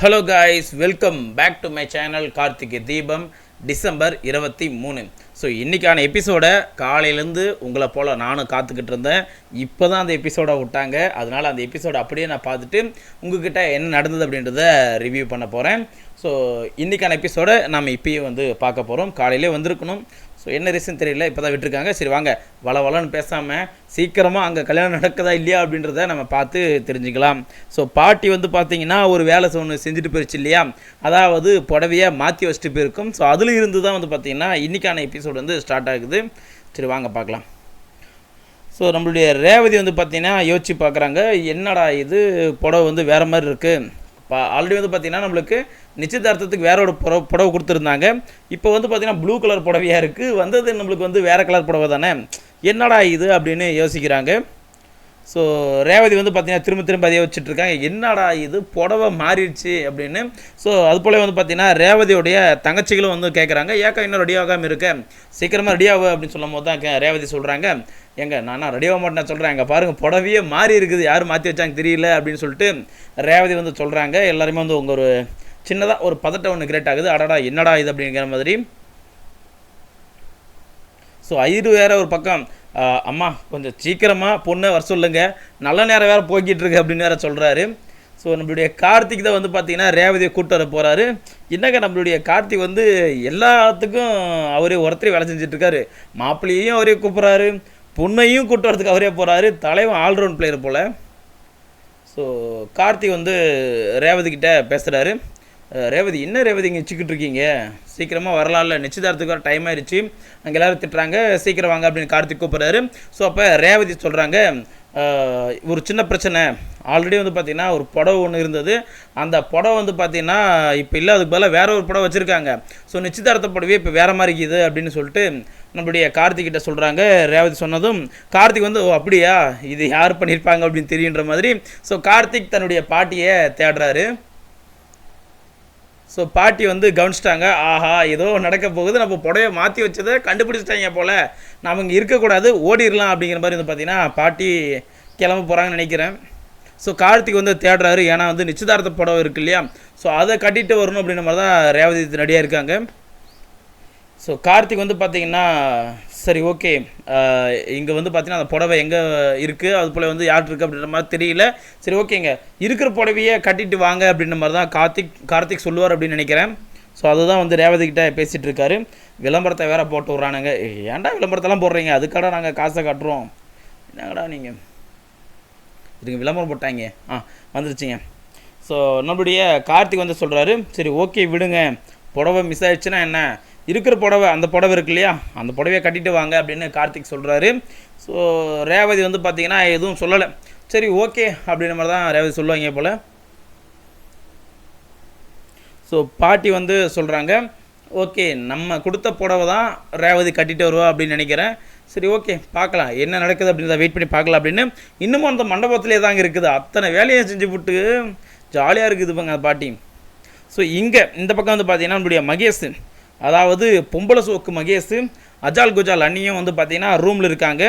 Hello guys, welcome back to my channel Karthigai Deepam. December 23. So இன்றைக்கான எபிசோடை காலையிலேருந்து உங்களை போல் நானும் காத்துக்கிட்டு இருந்தேன். இப்போ தான் அந்த எபிசோடை விட்டாங்க. அதனால் அந்த எபிசோடை அப்படியே நான் பார்த்துட்டு உங்ககிட்ட என்ன நடந்தது அப்படின்றத ரிவ்யூ பண்ண போகிறேன். ஸோ இன்றைக்கான எபிசோடை நம்ம இப்போயே பார்க்க போகிறோம். காலையிலே வந்திருக்கணும். ஸோ என்ன ரீசன் தெரியல, இப்போ தான் விட்டுருக்காங்க. சரி வாங்க, வளன்னு பேசாமல் சீக்கிரமாக அங்கே கல்யாணம் நடக்குதா இல்லையா அப்படின்றத நம்ம பார்த்து தெரிஞ்சுக்கலாம். ஸோ பாட்டி பார்த்தீங்கன்னா ஒரு வேலை ஒன்று செஞ்சுட்டு போயிடுச்சு இல்லையா, அதாவது புடவையை மாற்றி வச்சுட்டு போயிருக்கும். ஸோ அதில் இருந்து தான் பார்த்தீங்கன்னா இன்றைக்கான எபிசோடு ஸ்டார்ட் ஆகுது. சரி வாங்க பார்க்கலாம். ஸோ நம்மளுடைய ரேவதி பார்த்தீங்கன்னா யோசிச்சு பார்க்குறாங்க, என்னடா இது புடவை வேறு மாதிரி இருக்குது. ஆல்ரெடி பார்த்தீங்கன்னா நம்மளுக்கு நிச்சயதார்த்தத்துக்கு வேற ஒரு புடவை கொடுத்துருந்தாங்க. இப்போ பார்த்தீங்கன்னா ப்ளூ கலர் புடவையாக இருக்குது. வந்தது நம்மளுக்கு வேறு கலர் புடவை தானே, என்னடா இது அப்படின்னு யோசிக்கிறாங்க. ஸோ ரேவதி பார்த்தீங்கன்னா திரும்ப அதே வச்சுட்ருக்காங்க, என்னடா இது புடவை மாறிடுச்சு அப்படின்னு. ஸோ அது போல் பார்த்தீங்கன்னா ரேவதியோடைய தங்கச்சிகளும் கேட்குறாங்க, ஏக்கா இன்னும் ரெடி ஆகாமல் இருக்கேன், சீக்கிரமாக ரெடி ஆகும் அப்படின்னு சொல்லும் போது தான் ரேவதி சொல்கிறாங்க, எங்க நானா ரெடி ஆக மாட்டேன் சொல்கிறேன், எங்கள் பாருங்கள் புடவையே மாறி இருக்குது, யாரும் மாற்றி வச்சாங்க தெரியல அப்படின்னு சொல்லிட்டு ரேவதி சொல்கிறாங்க. எல்லாருமே உங்கள் ஒரு சின்னதாக ஒரு பதட்டம் ஒன்று கிரியேட் ஆகுது. அடடா என்னடா இது அப்படிங்கிற மாதிரி. ஸோ ஐயரு வேறு ஒரு பக்கம், அம்மா கொஞ்சம் சீக்கிரமாக பொண்ணை வர சொல்லுங்க, நல்ல நேரம் வேறு போய்கிட்டு இருக்கு அப்படின்னு வேறு சொல்கிறாரு. ஸோ நம்மளுடைய கார்த்திக் தான் பார்த்தீங்கன்னா ரேவதியை கூப்பிட்டு வர போகிறாரு. என்னங்க நம்மளுடைய கார்த்திக் எல்லாத்துக்கும் அவரே ஒருத்தரையும் வேலை செஞ்சிட்ருக்காரு. மாப்பிள்ளையும் அவரே கூப்பிட்றாரு, பொண்ணையும் கூப்பிட்டு வரதுக்கு அவரே போகிறாரு. தலைவன் ஆல்ரவுண்ட் பிளேயர் போல். ஸோ கார்த்திக் ரேவதி கிட்டே பேசுகிறாரு. ரேவதி, என்ன ரேவதி இங்கே வச்சுக்கிட்டு இருக்கீங்க, சீக்கிரமாக வரலாம்ல, நிச்சயதார்த்தத்துக்கு வர டைம் ஆயிடுச்சு, அங்கே எல்லோரும் திட்டுறாங்க, சீக்கிரம் வாங்க அப்படின்னு கார்த்திக் கூப்பிட்றாரு. ஸோ அப்போ ரேவதி சொல்கிறாங்க, ஒரு சின்ன பிரச்சனை, ஆல்ரெடி பார்த்திங்கன்னா ஒரு புடவை ஒன்று இருந்தது, அந்த புடவை பார்த்திங்கன்னா இப்போ இல்லை, அதுக்கு பதிலாக வேறு ஒரு புடவை வச்சுருக்காங்க. ஸோ நிச்சயதார்த்த புடவையே இப்போ வேறு மாதிரி இருக்குது அப்படின்னு சொல்லிட்டு நம்மளுடைய கார்த்திகிட்ட சொல்கிறாங்க. ரேவதி சொன்னதும் கார்த்திக் ஓ அப்படியா, இது யார் பண்ணியிருப்பாங்க அப்படின்னு தெரியுன்ற மாதிரி. ஸோ கார்த்திக் தன்னுடைய பாட்டியை தேடுறாரு. ஸோ பாட்டி கவனிச்சிட்டாங்க, ஆஹா ஏதோ நடக்க போகுது, நம்ம புடவையை மாற்றி வச்சதை கண்டுபிடிச்சிட்டாங்க போல், நம்ம இங்கே இருக்கக்கூடாது, ஓடிடலாம் அப்படிங்கிற மாதிரி பார்த்தீங்கன்னா பாட்டி கிளம்ப போகிறாங்கன்னு நினைக்கிறேன். ஸோ கார்த்திக் தேடுறாரு, ஏன்னா நிச்சயதார்த்த புடவை இருக்கு இல்லையா, ஸோ அதை கட்டிட்டு வரணும் அப்படின்ற மாதிரி தான் ரேவதி ரெடியாக இருக்காங்க. ஸோ கார்த்திக் பார்த்தீங்கன்னா சரி ஓகே, இங்கே பார்த்தீங்கன்னா அந்த புடவை எங்கே இருக்குது, அது போல் யார்ட்டு இருக்குது அப்படின்ற மாதிரி தெரியல, சரி ஓகேங்க இருக்கிற புடவையே கட்டிட்டு வாங்க அப்படின்ற மாதிரி தான் கார்த்திக் சொல்லுவார் அப்படின்னு நினைக்கிறேன். ஸோ அதுதான் ரேவதிக்கிட்ட பேசிகிட்டு இருக்காரு. விளம்பரத்தை வேறு போட்டு விட்றானுங்க, ஏன்டா விளம்பரத்தெல்லாம் போடுறீங்க, அதுக்காக நாங்கள் காசை கட்டுறோம், என்னங்கடா நீங்கள் இதுக்கு விளம்பரம் போட்டாங்க, வந்துருச்சிங்க. ஸோ நம்மளுடைய கார்த்திக் சொல்கிறாரு, சரி ஓகே விடுங்க, புடவை மிஸ் ஆயிடுச்சுன்னா என்ன, இருக்கிற புடவை அந்த புடவை இருக்கு இல்லையா, அந்த புடவையை கட்டிட்டு வாங்க அப்படின்னு கார்த்திக் சொல்கிறாரு. ஸோ ரேவதி பார்த்தீங்கன்னா எதுவும் சொல்லலை, சரி ஓகே அப்படின்ற மாதிரி தான் ரேவதி சொல்லுவாங்க போல். ஸோ பாட்டி சொல்கிறாங்க, ஓகே நம்ம கொடுத்த புடவை தான் ரேவதி கட்டிட்டு வருவா அப்படின்னு நினைக்கிறேன், சரி ஓகே பார்க்கலாம் என்ன நடக்குது அப்படின்றத வெயிட் பண்ணி பார்க்கலாம் அப்படின்னு. இன்னமும் அந்த மண்டபத்திலே தாங்க இருக்குது, அத்தனை வேலையை செஞ்சு விட்டு ஜாலியாக இருக்குது பாங்க பாட்டி. ஸோ இங்கே இந்த பக்கம் பார்த்தீங்கன்னா நம்மளுடைய மகேஷ், அதாவது பொம்பளை சோக்கு மகேஷ், அஜால் குஜால் அண்ணியும் பார்த்தீங்கன்னா ரூமில் இருக்காங்க.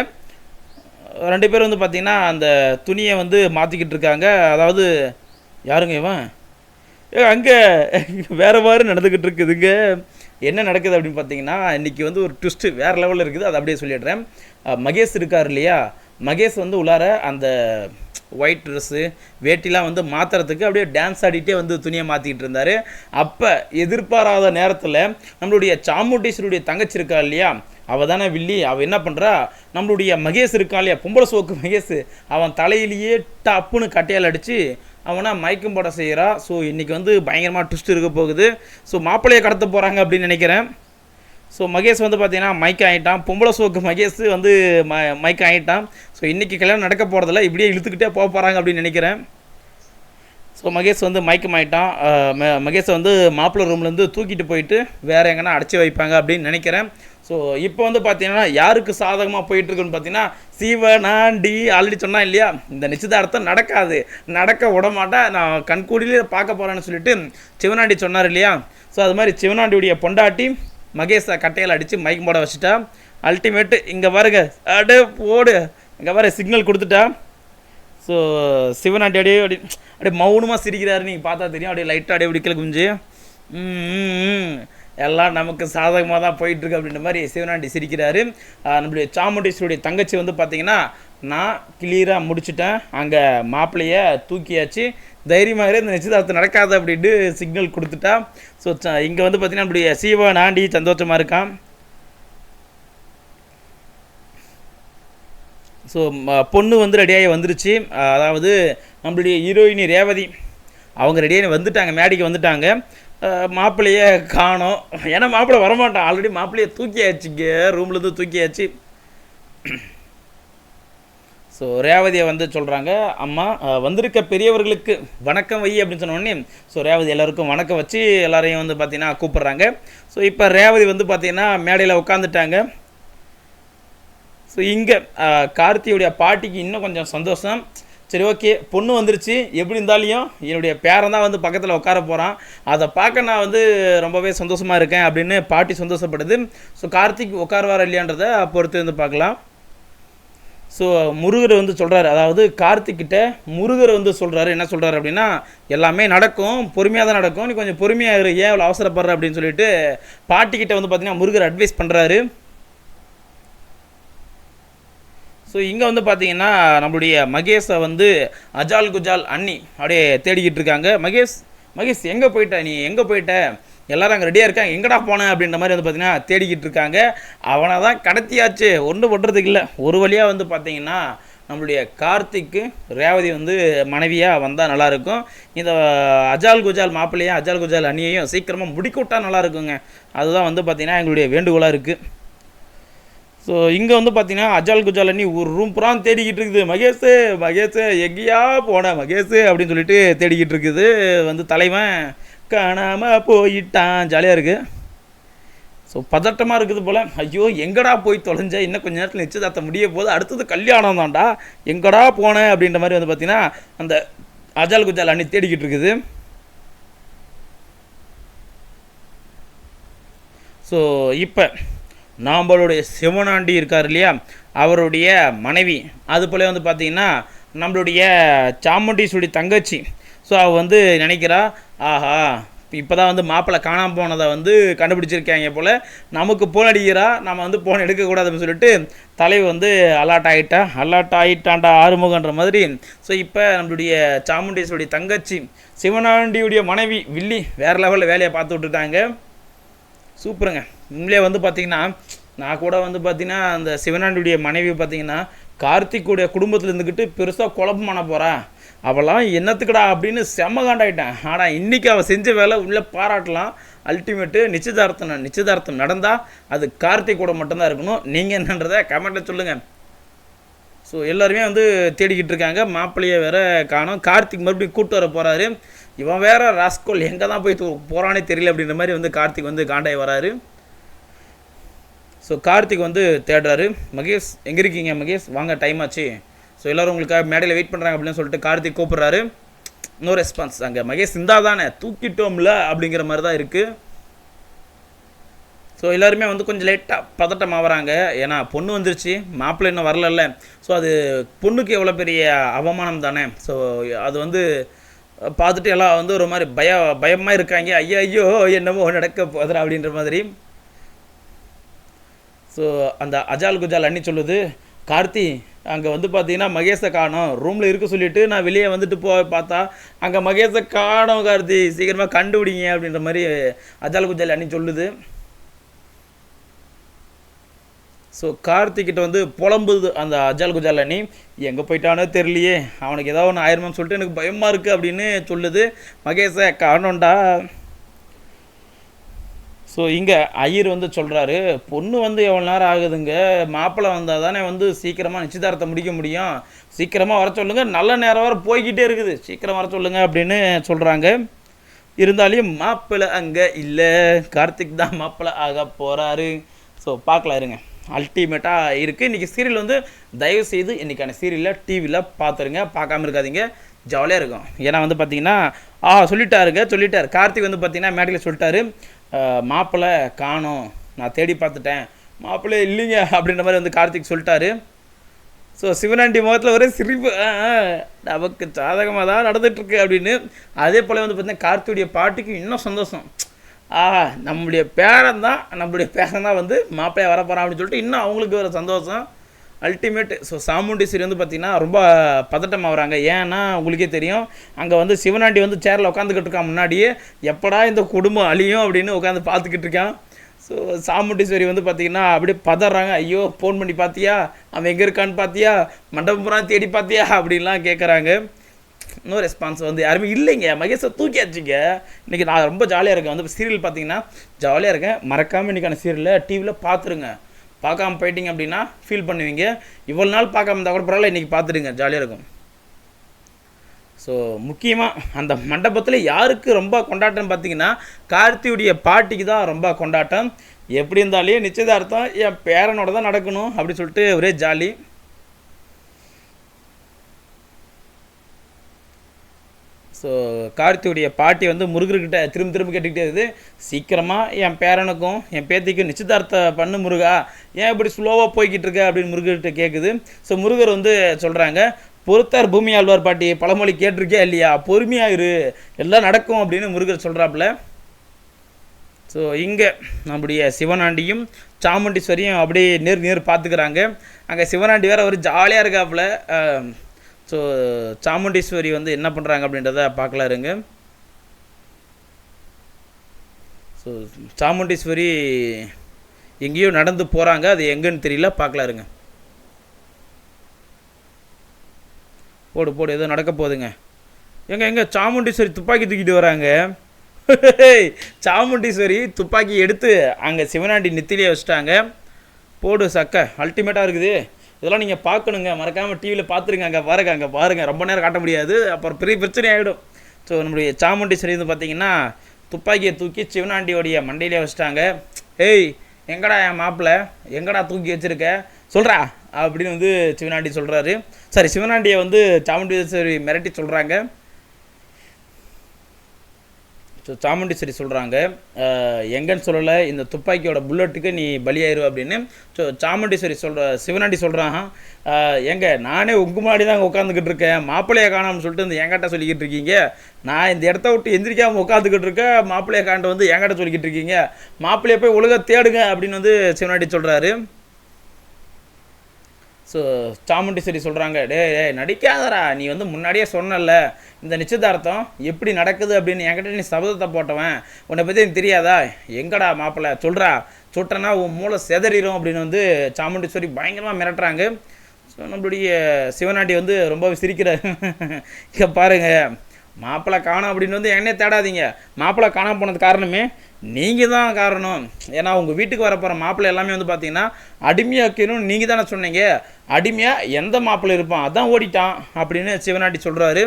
ரெண்டு பேரும் பார்த்தீங்கன்னா அந்த துணியை மாற்றிக்கிட்டு இருக்காங்க. அதாவது யாருங்க இவன், அங்கே வேறு மாதிரி நடந்துக்கிட்டு இருக்குதுங்க. என்ன நடக்குது அப்படின்னு பார்த்தீங்கன்னா இன்றைக்கி ஒரு ட்விஸ்ட்டு வேறு லெவலில் இருக்குது, அதை அப்படியே சொல்லிடுறேன். மகேஷ் இருக்கார் இல்லையா, மகேஷ் உள்ளார அந்த ஒயிட் ட்ரெஸ்ஸு வேட்டிலாம் மாற்றுறதுக்கு அப்படியே டான்ஸ் ஆடிட்டே துணியை மாற்றிக்கிட்டு இருந்தார். அப்போ எதிர்பாராத நேரத்தில் நம்மளுடைய சாமுண்டீஸ்வருடைய தங்கச்சி இருக்கா இல்லையா, அவள் தானே வில்லி, அவள் என்ன பண்ணுறா, நம்மளுடைய மகேஷ் இருக்கா இல்லையா பொம்பளை சோக்கு மகேஷ், அவன் தலையிலேயே டப்புன்னு கட்டையால் அடித்து அவனை மயக்கம் போட செய்கிறா. ஸோ இன்றைக்கி பயங்கரமாக ட்விஸ்ட் இருக்க போகுது. ஸோ மாப்பிள்ளையை கடத்த போகிறாங்க அப்படின்னு நினைக்கிறேன். ஸோ மகேஷ் பார்த்தீங்கன்னா மயக்கம் ஆகிட்டான், பொம்பளை சோக்கு மகேஷ் மயக்கம் ஆகிட்டான். ஸோ இன்றைக்கி கல்யாணம் நடக்க போகிறதில்ல, இப்படியே இழுத்துக்கிட்டே போக போகிறாங்க அப்படின்னு நினைக்கிறேன். ஸோ மகேஷ் மயக்கம் ஆகிட்டான். மகேஷை மாப்பிள்ளை ரூம்லேருந்து தூக்கிட்டு போயிட்டு வேறு எங்கன்னா அடைச்சி வைப்பாங்க அப்படின்னு நினைக்கிறேன். ஸோ இப்போ பார்த்தீங்கன்னா யாருக்கு சாதகமாக போயிட்டுருக்குன்னு பார்த்தீங்கன்னா சிவனாண்டி ஆல்ரெடி சொன்னால் இல்லையா, இந்த நிச்சயதார்த்தம் நடக்காது, நடக்க விட மாட்டேன், நான் கண்கூடியிலே பார்க்க போகிறேன்னு சொல்லிட்டு சிவனாண்டி சொன்னார் இல்லையா. ஸோ அது மாதிரி சிவனாண்டியுடைய பொண்டாட்டி மகேஷை கட்டையில் அடித்து மயக்கம் போட வச்சுட்டா. அல்டிமேட்டு இங்கே பாருங்க, அடு போடு, இங்கே பாரு சிக்னல் கொடுத்துட்டா. ஸோ சிவனாண்டி அப்படியே மௌனமாக சிரிக்கிறாரு, நீங்கள் பார்த்தா தெரியும். அப்படியே லைட்டாக அப்படியே பிடிக்கல குஞ்சு எல்லாம் நமக்கு சாதகமாக தான் போயிட்டுருக்கு அப்படின்ற மாதிரி சிவனாண்டி சிரிக்கிறாரு. நம்மளுடைய சாமுண்டீஸ்வருடைய தங்கச்சி வந்து பார்த்திங்கன்னா, நான் கிளியராக முடிச்சுட்டேன், அங்கே மாப்பிள்ளையை தூக்கியாச்சு, தைரியமாக இந்த நிச்சயதார்த்தம் நடக்காது அப்படின்ட்டு சிக்னல் கொடுத்துட்டா. ஸோ இங்கே வந்து பார்த்திங்கன்னா நம்மளுடைய சிவன் ஆண்டி சந்தோஷமாக இருக்கான். ஸோ பொண்ணு வந்து ரெடியாகி வந்துருச்சு. அதாவது நம்மளுடைய ஹீரோயினி ரேவதி அவங்க ரெடியாகி வந்துட்டாங்க, மேடைக்கு வந்துட்டாங்க. மாப்பிள்ளையே காணோம், ஏன்னா மாப்பிள்ளை வரமாட்டான், ஆல்ரெடி மாப்பிள்ளையை தூக்கியாச்சுங்க, ரூம்லேருந்து தூக்கியாச்சு. ஸோ ரேவதியை வந்து சொல்கிறாங்க, அம்மா வந்திருக்க பெரியவர்களுக்கு வணக்கம் வை அப்படின்னு சொன்னோடனே ஸோ ரேவதி எல்லாருக்கும் வணக்கம் வச்சு எல்லாரையும் வந்து பார்த்திங்கன்னா கூப்பிட்றாங்க. ஸோ இப்போ ரேவதி வந்து பார்த்திங்கன்னா மேடையில் உட்காந்துட்டாங்க. ஸோ இங்கே கார்த்தியுடைய பாட்டிக்கு இன்னும் கொஞ்சம் சந்தோஷம். சரி ஓகே, பொண்ணு வந்துருச்சு, எப்படி இருந்தாலையும் என்னுடைய பேரன் தான் வந்து பக்கத்தில் உட்கார போகிறான், அதை பார்க்க நான் வந்து ரொம்பவே சந்தோஷமாக இருக்கேன் அப்படின்னு பாட்டி சந்தோஷப்படுது. ஸோ கார்த்திக் உட்காருவார் இல்லையான்றதை பொறுத்து வந்து பார்க்கலாம். ஸோ முருகர் வந்து சொல்கிறாரு, அதாவது கார்த்திக்கிட்ட முருகர் வந்து சொல்கிறாரு, என்ன சொல்கிறாரு அப்படின்னா, எல்லாமே நடக்கும், பொறுமையாக தான் நடக்கும், நீ கொஞ்சம் பொறுமையாக இரு, ஏன் அவ்வளோ அவசரப்படுற அப்படின்னு சொல்லிட்டு பாட்டிக்கிட்ட வந்து பார்த்திங்கன்னா முருகர் அட்வைஸ் பண்ணுறாரு. ஸோ இங்கே வந்து பார்த்தீங்கன்னா நம்மளுடைய மகேஷை வந்து அஜால் குஜால் அண்ணி அப்படியே தேடிக்கிட்டு இருக்காங்க. மகேஷ் எங்கே போயிட்ட, நீ எங்கே போயிட்ட, எல்லோரும் அங்கே ரெடியாக இருக்காங்க, எங்கடா போனேன் அப்படின்ற மாதிரி வந்து பார்த்திங்கன்னா தேடிக்கிட்டு இருக்காங்க. அவனை தான் கடத்தியாச்சு, ஒன்றும் பண்ணுறதுக்கு இல்லை. ஒரு வழியாக வந்து பார்த்திங்கன்னா நம்மளுடைய கார்த்திக்கு ரேவதி வந்து மனைவியாக வந்தால் நல்லாயிருக்கும். இந்த அஜால் குஜால் மாப்பிள்ளையும் அஜால் குஜால் அண்ணியையும் சீக்கிரமாக முடிக்க விட்டால் நல்லாயிருக்குங்க. அதுதான் வந்து பார்த்திங்கன்னா எங்களுடைய வேண்டுகோளாக இருக்குது. ஸோ இங்கே வந்து பார்த்தீங்கன்னா அஜால் குஜால் அண்ணி ஒரு ரூம் புறான் தேடிக்கிட்டு இருக்குது. மகேஷ் எங்கேயா போன மகேஷ் அப்படின்னு சொல்லிட்டு தேடிக்கிட்டு இருக்குது. வந்து தலைவன் காணாமல் போயிட்டான், ஜாலியாக இருக்குது. ஸோ பதட்டமாக இருக்குது போல், ஐயோ எங்கடா போய் தொலைஞ்ச, இன்னும் கொஞ்சம் நேரத்தில் நிச்சயதார்த்தம் முடிய போது, அடுத்தது கல்யாணம் தான்டா, எங்கடா போனேன் அப்படின்ற மாதிரி வந்து பார்த்திங்கன்னா அந்த அஜால் குஜால் அண்ணி தேடிக்கிட்டு இருக்குது. ஸோ இப்போ நம்மளுடைய சிவனாண்டி இருக்கார் இல்லையா, அவருடைய மனைவி, அது போல வந்து பார்த்திங்கன்னா நம்மளுடைய சாமுண்டீஸ்வருடைய தங்கச்சி. ஸோ அவள் வந்து நினைக்கிறா, ஆஹா இப்போ தான் வந்து மாப்பிள்ளை காணாமல் போனதை வந்து கண்டுபிடிச்சிருக்காங்க போல், நமக்கு ஃபோன் அடிக்கிறா, நம்ம வந்து ஃபோன் எடுக்கக்கூடாது அப்படின்னு சொல்லிட்டு தலைவி வந்து அலாட் ஆகிட்டான்டா ஆறுமுகன்ற மாதிரி. ஸோ இப்போ நம்மளுடைய சாமுண்டீஸ்வருடைய தங்கச்சி சிவனாண்டியுடைய மனைவி வில்லி வேறு லெவலில் வேலையை பார்த்து விட்டுட்டாங்க. சூப்பருங்க. உண்மையிலே வந்து பார்த்திங்கன்னா நான் கூட வந்து பார்த்திங்கன்னா அந்த சிவனாண்டியுடைய மனைவி பார்த்திங்கன்னா கார்த்திக்குடைய குடும்பத்தில் இருந்துக்கிட்டு பெருசாக குழப்பம் பண்ண போகிறா, அவளாம் என்னத்துக்குடா அப்படின்னு செம்ம காண்டாயிட்டேன். ஆனால் இன்றைக்கி அவள் செஞ்ச வேலை உள்ளே பாராட்டலாம். அல்டிமேட்டு நிச்சயதார்த்தம் நடந்தால் அது கார்த்திக் கூட மட்டும்தான் இருக்கணும். நீங்கள் என்னன்றதை கமெண்ட்டில் சொல்லுங்கள். ஸோ எல்லாருமே வந்து தேடிக்கிட்டு இருக்காங்க, மாப்பிள்ளையை வேறு காணும். கார்த்திக் மறுபடியும் கூட்டு வர போகிறாரு. இவன் வேறு ராஸ்கோல் எங்கே தான் போய் போகிறானே தெரியல அப்படின்ற மாதிரி வந்து கார்த்திக் வந்து காண்டாய் வராரு. ஸோ கார்த்திக் வந்து தேடுறாரு, மகேஷ் எங்கே இருக்கீங்க மகேஷ், வாங்க டைம் ஆச்சு. ஸோ எல்லோரும் உங்களுக்காக மேடையில் வெயிட் பண்ணுறாங்க அப்படின்னு சொல்லிட்டு கார்த்திக் கூப்பிட்றாரு. No response. அங்கே மகேஷ் இருந்தால் தானே தூக்கிட்டோம்ல அப்படிங்கிற மாதிரி தான் இருக்குது. ஸோ எல்லாருமே வந்து கொஞ்சம் லேட்டாக பதட்டம் ஆகிறாங்க, ஏன்னா பொண்ணு வந்துருச்சு, மாப்பிள்ளை இன்னும் வரல. ஸோ அது பொண்ணுக்கு எவ்வளோ பெரிய அவமானம் தானே. ஸோ அது வந்து பார்த்துட்டு எல்லாம் வந்து ஒரு மாதிரி பயமாக இருக்காங்க. ஐயோ என்னமோ நடக்க போதுரா அப்படின்ற மாதிரி. ஸோ அந்த அஜால் குஜால் அண்ணி சொல்லுது, கார்த்தி அங்கே வந்து பார்த்தீங்கன்னா மகேஷை காணோம், ரூமில் இருக்க சொல்லிவிட்டு நான் வெளியே வந்துட்டு பார்த்தா அங்கே மகேஷை காணோம், கார்த்தி சீக்கிரமாக கண்டுபிடிங்க அப்படின்ற மாதிரி அஜால் குஜால் அண்ணி சொல்லுது. ஸோ கார்த்திக்கிட்ட வந்து புலம்புது அந்த அஜால் குஜால் அண்ணி, எங்கே போயிட்டானோ தெரியலையே, அவனுக்கு ஏதாவது ஒன்று ஆயிருமான்னு சொல்லிட்டு எனக்கு பயமாக இருக்குது அப்படின்னு சொல்லுது. மகேஷை காணோண்டா. ஸோ இங்கே ஐயர் வந்து சொல்கிறாரு, பொண்ணு வந்து எவ்வளோ நேரம் ஆகுதுங்க, மாப்பிள்ளை வந்தால் தானே வந்து சீக்கிரமாக நிச்சயதார்த்தம் முடிக்க முடியும், சீக்கிரமாக வர சொல்லுங்கள், நல்ல நேரம் வர போய்கிட்டே இருக்குது, சீக்கிரம் வர சொல்லுங்கள் அப்படின்னு சொல்கிறாங்க. இருந்தாலும் மாப்பிள்ளை அங்கே இல்லை, கார்த்திக் தான் மாப்பிள்ளை ஆக போகிறாரு. ஸோ பார்க்கலாம் இருங்க, அல்டிமேட்டாக இருக்குது. இன்றைக்கி சீரியல் வந்து தயவுசெய்து இன்றைக்கான சீரியலில் டிவியில் பார்த்துருங்க, பார்க்காம இருக்காதீங்க, ஜாலியாக இருக்கும். ஏன்னா வந்து பார்த்திங்கன்னா சொல்லிட்டார் கார்த்திக் வந்து பார்த்திங்கன்னா மேடையில் சொல்லிட்டாரு, மாப்பிள்ளை காணோம், நான் தேடி பார்த்துட்டேன், மாப்பிள்ளை இல்லைங்க அப்படின்ற மாதிரி வந்து கார்த்திக் சொல்லிட்டாரு. ஸோ சிவனாண்டி முகத்தில் ஒரே சிரிப்பு, நமக்கு சாதகமாக தான் நடந்துகிட்ருக்கு அப்படின்னு. அதே போல் வந்து பார்த்திங்கன்னா கார்த்தியுடைய பாட்டிக்கு இன்னும் சந்தோஷம். நம்மளுடைய பேரன் தான் வந்து மாப்பிள்ளையாக வரப்போகிறான் அப்படின்னு சொல்லிட்டு இன்னும் அவங்களுக்கு ஒரு சந்தோஷம் அல்டிமேட்டு. ஸோ சாமுண்டீஸ்வரி வந்து பார்த்திங்கன்னா ரொம்ப பதட்டம் ஆகுறாங்க. ஏன்னா உங்களுக்கே தெரியும், அங்கே வந்து சிவனாண்டி வந்து சேரில் உட்காந்துக்கிட்டு இருக்கான் முன்னாடியே, எப்படா இந்த குடும்பம் அழியும் அப்படின்னு உட்காந்து பார்த்துக்கிட்டு இருக்கான். ஸோ சாமுண்டீஸ்வரி வந்து பார்த்திங்கன்னா அப்படியே பதறாங்க. ஐயோ, ஃபோன் பண்ணி பார்த்தியா, அவன் எங்கே இருக்கான்னு பார்த்தியா, மண்டபம் பூரா தேடி பார்த்தியா அப்படின்லாம் கேட்குறாங்க. இன்னும் ரெஸ்பான்ஸ் வந்து யாருமே இல்லைங்க. மகேஷை தூக்கியாச்சுங்க. இன்றைக்கி நான் ரொம்ப ஜாலியாக இருக்கேன். வந்து சீரியல் பார்த்தீங்கன்னா ஜாலியாக இருக்கேன். மறக்காமல் இன்றைக்கான சீரியலில் டிவியில் பார்த்துருங்க. பார்க்காம போயிட்டீங்க அப்படின்னா ஃபீல் பண்ணுவீங்க. இவ்வளோ நாள் பார்க்காம இருந்தால் கூட பரவாயில்ல, இன்றைக்கி பார்த்துடுங்க, ஜாலியாக இருக்கும். ஸோ முக்கியமாக அந்த மண்டபத்தில் யாருக்கு ரொம்ப கொண்டாட்டம்னு பார்த்தீங்கன்னா கார்த்தியுடைய பாட்டிக்கு தான் ரொம்ப கொண்டாட்டம். எப்படி இருந்தாலே நிச்சயதார்த்தம் என் பேரனோட தான் நடக்கணும் அப்படின்னு சொல்லிட்டு ஒரே ஜாலி. ஸோ கார்த்தியுடைய பாட்டி வந்து முருகர்கிட்ட திரும்ப கேட்டுக்கிட்டே இருக்குது, சீக்கிரமாக என் பேரனுக்கும் என் பேத்திக்கும் நிச்சயதார்த்தம் பண்ணு முருகா, ஏன் இப்படி ஸ்லோவாக போய்கிட்டு இருக்க அப்படின்னு முருகர்கிட்ட கேட்குது. ஸோ முருகர் வந்து சொல்கிறாங்க, பொறுத்தார் பூமி ஆழ்வார் பாட்டி பழமொழி கேட்டிருக்கே இல்லையா, பொறுமையாக இரு, எல்லாம் நடக்கும் அப்படின்னு முருகர் சொல்கிறாப்புல. ஸோ இங்கே நம்முடைய சிவனாண்டியும் சாமுண்டீஸ்வரியும் அப்படியே நேர் பார்த்துக்கிறாங்க. அங்கே சிவனாண்டி வேறு ஒரு ஜாலியாக இருக்காப்புல. ஸோ சாமுண்டீஸ்வரி வந்து என்ன பண்ணுறாங்க அப்படின்றத பார்க்கலாம் இருங்க. ஸோ சாமுண்டீஸ்வரி எங்கேயோ நடந்து போகிறாங்க, அது எங்கன்னு தெரியல, பார்க்கலாம் இருங்க. போடு ஏதோ நடக்க போகுதுங்க. எங்கே சாமுண்டீஸ்வரி துப்பாக்கி தூக்கிட்டு வராங்க. சாமுண்டீஸ்வரி துப்பாக்கி எடுத்து அங்கே சிவனாண்டி நெத்திலியை வச்சுட்டாங்க. போடு சக்கை, அல்டிமேட்டாக இருக்குது. இதெல்லாம் நீங்கள் பார்க்கணுங்க, மறக்காமல் டிவியில் பார்த்துருங்க. அங்கே பாருங்கள், ரொம்ப நேரம் காட்ட முடியாது, அப்புறம் பெரிய பிரச்சனை ஆகிடும். ஸோ நம்மளுடைய சாமுண்டீஸ்வரி வந்து பார்த்திங்கன்னா துப்பாக்கியை தூக்கி சிவனாண்டியோடைய மண்டையிலே வச்சுட்டாங்க. ஏய், எங்கடா என் மாப்பிள்ளை, எங்கடா தூக்கி வச்சுருக்க, சொல்கிறா அப்படின்னு வந்து சிவனாண்டி சொல்கிறாரு. சிவனாண்டியை வந்து சாமுண்டீஸ்வரி மிரட்டி சொல்கிறாங்க. ஸோ சாமுண்டீஸ்வரி சொல்கிறாங்க, எங்கன்னு சொல்லலை, இந்த துப்பாக்கியோட புல்லட்டுக்கு நீ பலியாயிரு அப்படின்னு. ஸோ சாமுண்டீஸ்வரி சிவனாண்டி சொல்கிறான், நானே உங்கள் முன்னாடி தான் உட்காந்துக்கிட்டு இருக்கேன், மாப்பிள்ளையை காணாமல் சொல்லிட்டு இந்த என்கிட்ட சொல்லிக்கிட்டு இருக்கீங்க. நான் இந்த இடத்த விட்டு எந்திரிக்காமல் உட்காந்துக்கிட்டு இருக்கேன், மாப்பிள்ளையை காண்ட வந்து என்கிட்ட சொல்லிக்கிட்டு இருக்கீங்க, மாப்பிள்ளையை போய் ஒழுங்காக தேடுங்க அப்படின்னு வந்து சிவனாண்டி சொல்கிறாரு. ஸோ சாமுண்டீஸ்வரி சொல்கிறாங்க, டே நடிக்காதரா, நீ வந்து முன்னாடியே சொன்னல இந்த நிச்சயதார்த்தம் எப்படி நடக்குது அப்படின்னு, என்கிட்ட நீ சபதத்தை போட்டவன், உன்னை பற்றி எனக்கு தெரியாதா, எங்கடா மாப்பிள்ளை சொல்கிறா, சுட்டனா உன் மூளை செதறிடும் அப்படின்னு வந்து சாமுண்டீஸ்வரி பயங்கரமாக மிரட்டுறாங்க. ஸோ நம்மளுடைய சிவனாண்டி வந்து ரொம்ப சிரிக்கிறார். இங்கே பாருங்கள், மாப்பிள்ளை காணோம் அப்படின்னு வந்து என்னே தேடாதீங்க, மாப்பிள்ளை காணாமல் போனது காரணமே நீங்கள் தான் காரணம். ஏன்னா உங்கள் வீட்டுக்கு வரப்போகிற மாப்பிள்ளை எல்லாமே வந்து பார்த்தீங்கன்னா அடிமையாக்கணும்னு நீங்கள் தானே சொன்னீங்க, அடிமையாக எந்த மாப்பிள்ளை இருப்பான், அதான் ஓடிட்டான் அப்படின்னு சிவனாண்டி சொல்கிறாரு.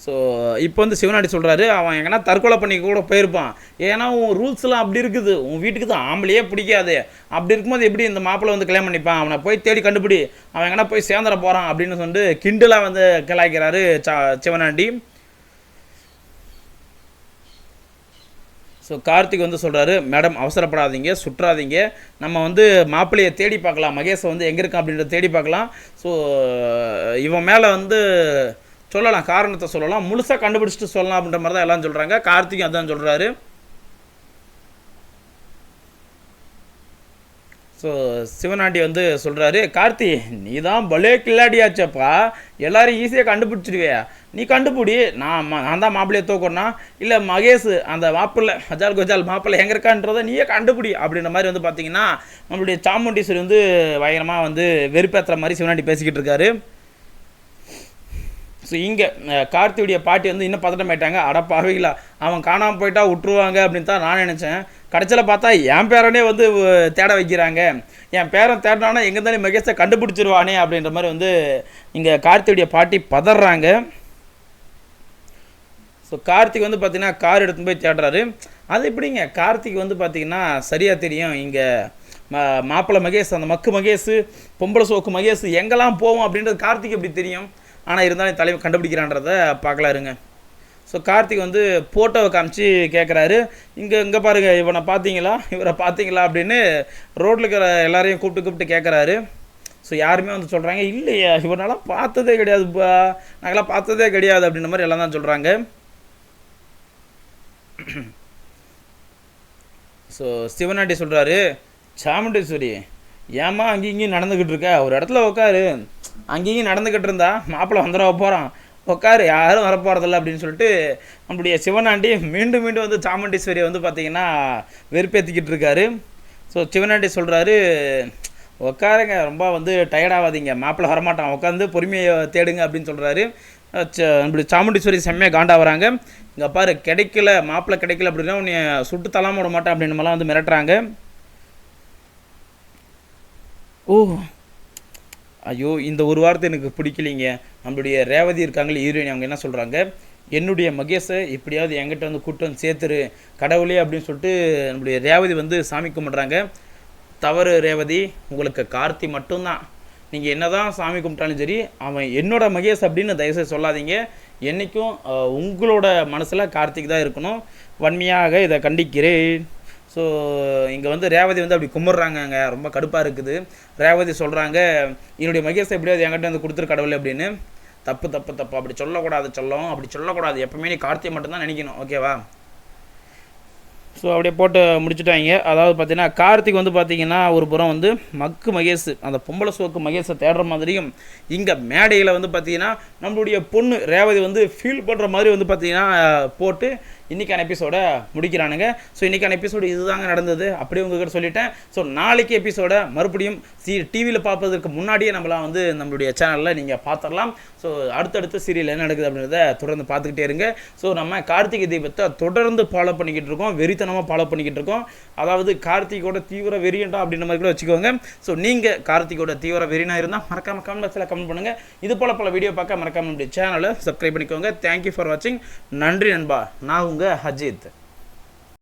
ஸோ இப்போ வந்து சிவனாண்டி சொல்கிறாரு, அவன் எங்கன்னா தற்கொலை பண்ணி கூட போயிருப்பான், ஏன்னா உன் ரூல்ஸ்லாம் அப்படி இருக்குது, உன் வீட்டுக்கு தான் ஆம்பளையே பிடிக்காது, அப்படி இருக்கும்போது எப்படி இந்த மாப்பிள்ளை வந்து கல்யாணம் பண்ணிப்பான், அவனை போய் தேடி கண்டுபிடி, அவன் எங்கன்னா போய் சேர்ந்துட போகிறான் அப்படின்னு சொல்லிட்டு கிண்டலாக வந்து கிளாய்க்கிறாரு சிவனாண்டி. ஸோ கார்த்திக் வந்து சொல்கிறாரு, மேடம் அவசரப்படாதீங்க, சுற்றாதீங்க, நம்ம வந்து மாப்பிள்ளையை தேடி பார்க்கலாம், மகேஷை வந்து எங்கே இருக்கான் அப்படின்றத தேடி பார்க்கலாம். ஸோ இவன் மேலே வந்து சொல்லலாம், காரணத்தை சொல்லலாம், முழுசாக கண்டுபிடிச்சிட்டு சொல்லலாம் அப்படின்ற மாதிரி தான் எல்லாம் சொல்கிறாங்க. கார்த்திக்கும் அதான் சொல்கிறாரு. ஸோ சிவனாண்டி வந்து சொல்கிறாரு, கார்த்தி நீ தான் பலே கில்லாடியாச்சப்பா, எல்லோரும் ஈஸியாக கண்டுபிடிச்சிடுவே, நீ கண்டுபிடி, நான் தான் மாப்பிள்ளையை தூக்கணும்னா, இல்லை மகேஷ் அந்த மாப்பிள்ளை அஜால் கஜால் மாப்பிள்ளை எங்கே இருக்கான்றதை நீயே கண்டுபிடி அப்படின்ற மாதிரி வந்து பார்த்தீங்கன்னா நம்மளுடைய சாமுண்டீஸ்வரி வந்து பயங்கரமாக வந்து வெறுப்பேற்றுற மாதிரி சிவனாண்டி பேசிக்கிட்டு இருக்காரு. ஸோ இங்கே கார்த்தியுடைய பாட்டி வந்து இன்னும் பதட்டமாயிட்டாங்க. அடப்பாவிங்களா, அவன் காணாமல் போயிட்டா விட்டுருவாங்க அப்படின்னு தான் நான் நினச்சேன், கடைசியில் பார்த்தா என் பேரனே வந்து தேட வைக்கிறாங்க, என் பேரன் தேடினானா எங்கே இருந்தாலும் மகேஷை கண்டுபிடிச்சிருவானே அப்படின்ற மாதிரி வந்து இங்கே கார்த்தியுடைய பாட்டி பதறாங்க. ஸோ கார்த்திக் வந்து பார்த்திங்கன்னா கார் எடுத்துன்னு போய் தேடுறாரு. அது எப்படிங்க, கார்த்திக் வந்து பார்த்திங்கன்னா சரியாக தெரியும், இங்கே மாப்பிள்ளை மகேஷ், அந்த மக்கு மகேஷ், பொம்பளை சோக்கு மகேஷ் எங்கெல்லாம் போவோம் அப்படின்றது கார்த்திக் எப்படி தெரியும், ஆனால் இருந்தாலும் தலைவர் கண்டுபிடிக்கிறான்றதை பார்க்கலாம் இருங்க. ஸோ ஸோ கார்த்திக் வந்து ஃபோட்டோவை காமிச்சு கேட்குறாரு, இங்கே பாருங்கள் இவரை பார்த்தீங்களா அப்படின்னு ரோட்டில் இருக்கிற எல்லாரையும் கூப்பிட்டு கேட்குறாரு. ஸோ யாருமே வந்து சொல்கிறாங்க, இல்லையா இவரெல்லாம் பார்த்ததே கிடையாதுப்பா, நாங்களாம் பார்த்ததே கிடையாது அப்படின்ற மாதிரி எல்லாம் தான் சொல்கிறாங்க. ஸோ சிவனாண்டி சொல்கிறாரு, சாமுண்டீஸ்வரி ஏம்மா அங்கேயும் நடந்துக்கிட்டு இருக்க, ஒரு இடத்துல உட்காரு, அங்கேயும் நடந்துக்கிட்டு இருந்தா மாப்பிள்ளை வந்துட போகிறான், உட்காரு யாரும் வரப்போகிறதில்ல அப்படின்னு சொல்லிட்டு நம்மளுடைய சிவனாண்டி மீண்டும் வந்து சாமுண்டீஸ்வரியை வந்து பார்த்திங்கன்னா வெறுப்பேற்றிக்கிட்டு இருக்காரு. ஸோ சிவனாண்டி சொல்கிறாரு, உட்காருங்க, ரொம்ப வந்து டயர்டாகாதீங்க, மாப்பிள்ளை வரமாட்டான், உட்காந்து பொறுமையை தேடுங்க அப்படின்னு சொல்கிறாரு. நம்மளுடைய சாமுண்டீஸ்வரி செம்மையாக காண்டா வராங்க. இங்கே பாரு மாப்பிள்ளை கிடைக்கல அப்படின்னா உன்னை சுட்டு தலாம விட மாட்டேன் அப்படின்னு மாதிரிலாம் வந்து மிரட்டுறாங்க. ஓ ஐயோ, இந்த ஒரு வார்த்தை எனக்கு பிடிக்கலிங்க. நம்மளுடைய ரேவதி இருக்காங்களே ஹீரோயின், அவங்க என்ன சொல்கிறாங்க, என்னுடைய மகேஷை எப்படியாவது என்கிட்ட வந்து கூட்டு வந்து சேர்த்துரு கடவுளே அப்படின்னு சொல்லிட்டு நம்மளுடைய ரேவதி வந்து சாமி கும்பிட்றாங்க. தவறு ரேவதி, உங்களுக்கு கார்த்தி மட்டும்தான், நீங்கள் என்ன தான் சாமி கும்பிட்டாலும் சரி அவன் என்னோட மகேஷ் அப்படின்னு தயவுசெய்து சொல்லாதீங்க. என்றைக்கும் உங்களோட மனசில் கார்த்திக் தான் இருக்கணும். வன்மையாக இதை கண்டிக்கிறேன். ஸோ இங்கே வந்து ரேவதி வந்து அப்படி கும்பிட்றாங்கங்க, ரொம்ப கடுப்பாக இருக்குது. ரேவதி சொல்கிறாங்க, என்னுடைய மகேஷை எப்படியாவது என்கிட்ட வந்து கொடுத்துரு கடவுள் அப்படின்னு. தப்பு அப்படி சொல்லக்கூடாது, அப்படி சொல்லக்கூடாது, எப்பவுமே நீ கார்த்திகை மட்டும்தான் நினைக்கணும், ஓகேவா? ஸோ அப்படியே போட்டு முடிச்சுட்டாங்க. அதாவது பார்த்தீங்கன்னா கார்த்திக் வந்து பார்த்திங்கன்னா ஒரு புறம் வந்து மகேஷ் அந்த பொம்பளை சோக்கு மகேஷை தேடுற மாதிரியும், இங்கே மேடையில் வந்து பார்த்திங்கன்னா நம்மளுடைய பொண்ணு ரேவதி வந்து ஃபீல் பண்ணுற மாதிரி வந்து பார்த்திங்கன்னா போட்டு இன்றைக்கான எபிசோட முடிக்கிறானுங்க. ஸோ இன்றைக்கான எபிசோடு இதுதாங்க நடந்தது, அப்படியே உங்கள்கிட்ட சொல்லிட்டேன். ஸோ நாளைக்கு எபிசோட மறுபடியும் டிவியில் பார்ப்பதற்கு முன்னாடியே நம்மளாம் வந்து நம்மளுடைய சேனலில் நீங்கள் பார்த்துடலாம். ஸோ அடுத்தடுத்த சீரியல் என்ன நடக்குது அப்படின்றத தொடர்ந்து பார்த்துக்கிட்டே இருங்க. ஸோ நம்ம கார்த்திகை தீபத்தை தொடர்ந்து ஃபாலோ பண்ணிக்கிட்டு இருக்கோம், வெறித்தனமாக ஃபாலோ பண்ணிக்கிட்டு இருக்கோம். அதாவது கார்த்திகோட தீவிர வெறியண்டா அப்படின்ற மாதிரி கூட வச்சுக்கோங்க. ஸோ நீங்கள் கார்த்திகோட தீவிர வெறினா இருந்தால் மறக்காமல் கமெண்ட் பாக்ஸில் கமெண்ட் பண்ணுங்கள். இது போல் பல வீடியோ பார்க்க மறக்காமல் நம்முடைய சேனலை சப்ஸ்கிரைப் பண்ணிக்கோங்க. தேங்க்யூ ஃபார் வாட்சிங். நன்றி நண்பா. நான் உங்கள் அஜித்.